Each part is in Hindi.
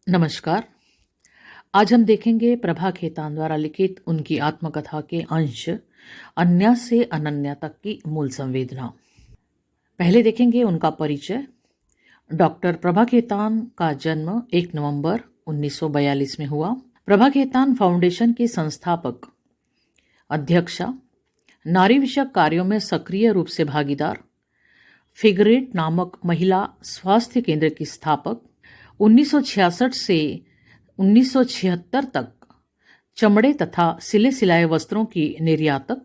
नमस्कार। आज हम देखेंगे प्रभा खेतान द्वारा लिखित उनकी आत्मकथा के अंश अन्या से अनन्या तक की मूल संवेदना। पहले देखेंगे उनका परिचय। डॉक्टर प्रभा खेतान का जन्म 1 नवंबर 1942 में हुआ। प्रभा खेतान फाउंडेशन की संस्थापक, अध्यक्षा, नारी विषयक कार्यों में सक्रिय रूप से भागीदार, फिगरेट नामक महिला स्वास्थ्य केंद्र की स्थापक, 1966 से 1976 तक चमड़े तथा सिले सिलाए वस्त्रों की निर्यातक,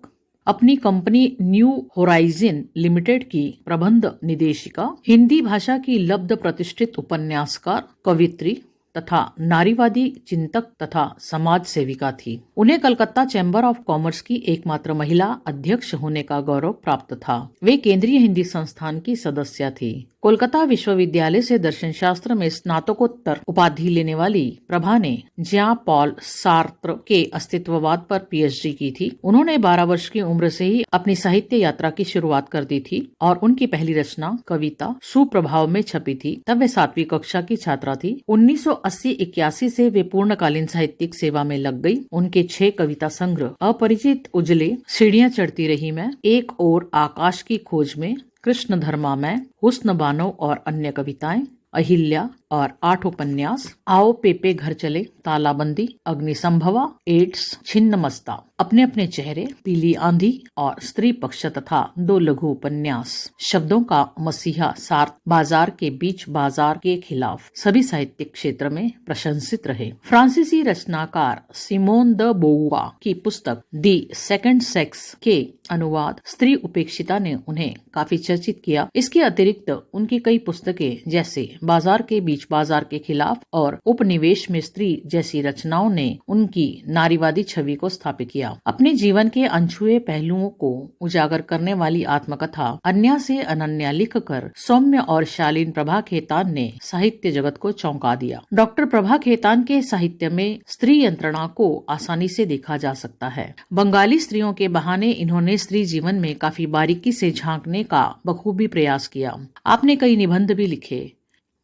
अपनी कंपनी न्यू होराइजन लिमिटेड की प्रबंध निदेशिका, हिंदी भाषा की लब्ध प्रतिष्ठित उपन्यासकार, कवित्री तथा नारीवादी चिंतक तथा समाज सेविका थी। उन्हें कलकत्ता चैम्बर ऑफ कॉमर्स की एकमात्र महिला अध्यक्ष होने का गौरव प्राप्त था। वे केंद्रीय हिंदी संस्थान की सदस्य थी। कोलकाता विश्वविद्यालय से दर्शन शास्त्र में स्नातकोत्तर उपाधि लेने वाली प्रभा ने ज्यां पॉल सार्त्र के अस्तित्ववाद पर पीएचडी की थी। उन्होंने 12 वर्ष की उम्र से ही अपनी साहित्य यात्रा की शुरुआत कर दी थी और उनकी पहली रचना कविता सुप्रभाव में छपी थी। तब वे 7वीं कक्षा की छात्रा थी। 1980-81 से वे पूर्णकालीन साहित्यिक सेवा में लग गई। उनके 6 कविता संग्रह अपरिचित उजले, सीढ़ियां चढ़ती रही मैं, एक और आकाश की खोज में, कृष्ण धर्मा में, हुस्न बानो और अन्य कविताएं, अहिल्या और 8 उपन्यास, आओ पेपे घर चले, तालाबंदी, अग्निसंभवा, एड्स, छिन्न मस्ता, अपने अपने चेहरे, पीली आंधी और स्त्री पक्ष तथा 2 लघु उपन्यास, शब्दों का मसीहा, सार्थ, बाजार के बीच, बाजार के खिलाफ, सभी साहित्यिक क्षेत्र में प्रशंसित रहे। फ्रांसीसी रचनाकार सिमोन द बोउआ की पुस्तक दी सेकंड सेक्स के अनुवाद स्त्री उपेक्षिता ने उन्हें काफी चर्चित किया। इसके अतिरिक्त उनकी कई पुस्तकें जैसे बाजार के बीच, बाजार के खिलाफ और उपनिवेश में स्त्री जैसी रचनाओं ने उनकी नारीवादी छवि को स्थापित किया। अपने जीवन के अनछुए पहलुओं को उजागर करने वाली आत्मकथा अन्या से अनन्या लिखकर सौम्य और शालीन प्रभा खेतान ने साहित्य जगत को चौंका दिया। डॉक्टर प्रभा खेतान के साहित्य में स्त्री यंत्रणा को आसानी से देखा जा सकता है। बंगाली स्त्रियों के बहाने इन्होंने स्त्री जीवन में काफी बारीकी से झांकने का बखूबी प्रयास किया। आपने कई निबंध भी लिखे।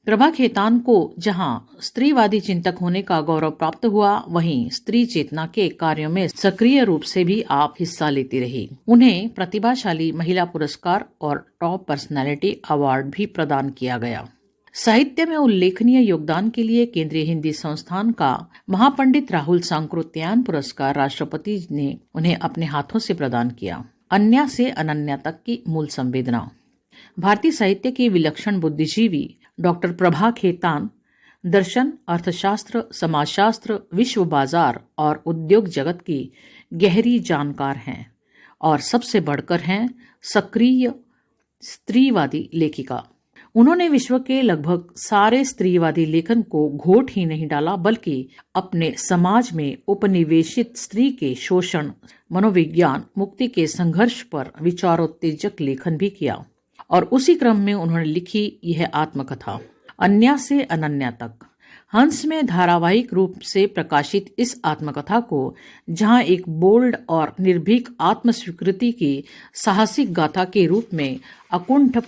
प्रभा खेतान को जहां स्त्रीवादी चिंतक होने का गौरव प्राप्त हुआ, वहीं स्त्री चेतना के कार्यों में सक्रिय रूप से भी आप हिस्सा लेती रही। उन्हें प्रतिभाशाली महिला पुरस्कार और टॉप पर्सनालिटी अवार्ड भी प्रदान किया गया। साहित्य में उल्लेखनीय योगदान के लिए केंद्रीय हिंदी संस्थान का महापंडित राहुल सांकृत्यायन पुरस्कार राष्ट्रपति ने उन्हें अपने हाथों से प्रदान किया। अन्या से अनन्या तक की मूल संवेदना। भारतीय साहित्य की विलक्षण बुद्धिजीवी डॉक्टर प्रभा खेतान दर्शन, अर्थशास्त्र, समाजशास्त्र, विश्व बाजार और उद्योग जगत की गहरी जानकार हैं और सबसे बढ़कर हैं सक्रिय स्त्रीवादी लेखिका। उन्होंने विश्व के लगभग सारे स्त्रीवादी लेखन को घोट ही नहीं डाला, बल्कि अपने समाज में उपनिवेशित स्त्री के शोषण, मनोविज्ञान, मुक्ति के संघर्ष पर विचारोत्तेजक लेखन भी किया और उसी क्रम में उन्होंने लिखी यह आत्मकथा अन्या से अनन्या तक। हंस में धारावाहिक रूप से प्रकाशित इस आत्मकथा को जहां एक बोल्ड और निर्भीक आत्मस्वीकृति की साहसिक गाथा के रूप में अकुंठ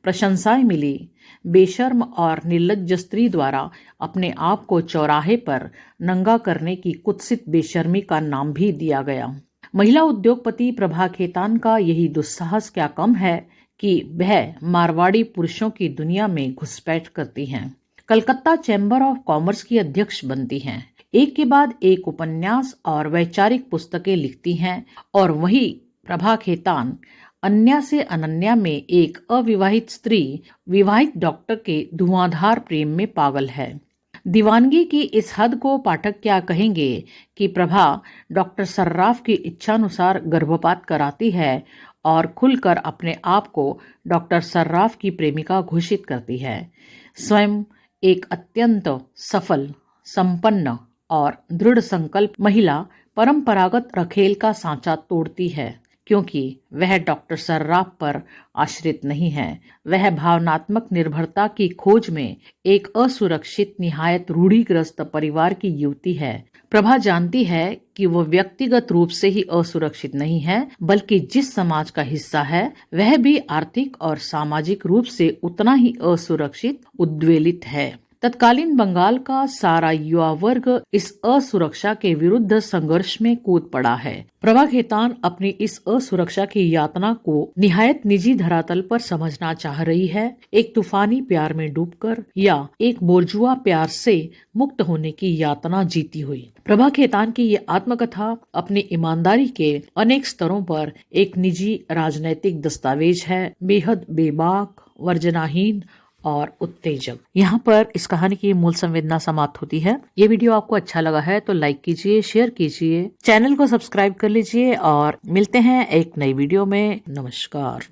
प्रशंसाएं मिली, बेशर्म और निर्लज्ज स्त्री द्वारा अपने आप को चौराहे पर नंगा करने की कुत्सित बेशर्मी का नाम भी दिया गया। महिला उद्योगपति प्रभा खेतान का यही दुस्साहस क्या कम है कि वह मारवाड़ी पुरुषों की दुनिया में घुसपैठ करती हैं। कलकत्ता चैम्बर ऑफ कॉमर्स की अध्यक्ष बनती हैं, एक के बाद एक उपन्यास और वैचारिक पुस्तकें लिखती हैं और वही प्रभा खेतान अन्या से अनन्या में एक अविवाहित स्त्री विवाहित डॉक्टर के धुआंधार प्रेम में पागल है। दीवानगी की इस हद को पाठक क्या कहेंगे कि प्रभा डॉक्टर सर्राफ की इच्छानुसार गर्भपात कराती है और खुलकर अपने आप को डॉक्टर सर्राफ की प्रेमिका घोषित करती है। स्वयं एक अत्यंत सफल, संपन्न और दृढ़ संकल्प महिला परंपरागत रखेल का सांचा तोड़ती है, क्योंकि वह डॉक्टर सर्राफ पर आश्रित नहीं है। वह भावनात्मक निर्भरता की खोज में एक असुरक्षित, निहायत रूढ़िग्रस्त परिवार की युवती है। प्रभा जानती है कि वो व्यक्तिगत रूप से ही असुरक्षित नहीं है, बल्कि जिस समाज का हिस्सा है वह भी आर्थिक और सामाजिक रूप से उतना ही असुरक्षित, उद्वेलित है। तत्कालीन बंगाल का सारा युवा वर्ग इस असुरक्षा के विरुद्ध संघर्ष में कूद पड़ा है। प्रभा खेतान अपनी इस असुरक्षा की यातना को निहायत निजी धरातल पर समझना चाह रही है, एक तूफानी प्यार में डूबकर या एक बोरजुआ प्यार से मुक्त होने की यातना जीती हुई। प्रभा खेतान की ये आत्मकथा अपनी ईमानदारी के अनेक स्तरों पर एक निजी राजनैतिक दस्तावेज है, बेहद बेबाक, वर्जनाहीन और उत्तेजक। यहाँ पर इस कहानी की मूल संवेदना समाप्त होती है। ये वीडियो आपको अच्छा लगा है तो लाइक कीजिए, शेयर कीजिए, चैनल को सब्सक्राइब कर लीजिए और मिलते हैं एक नई वीडियो में। नमस्कार।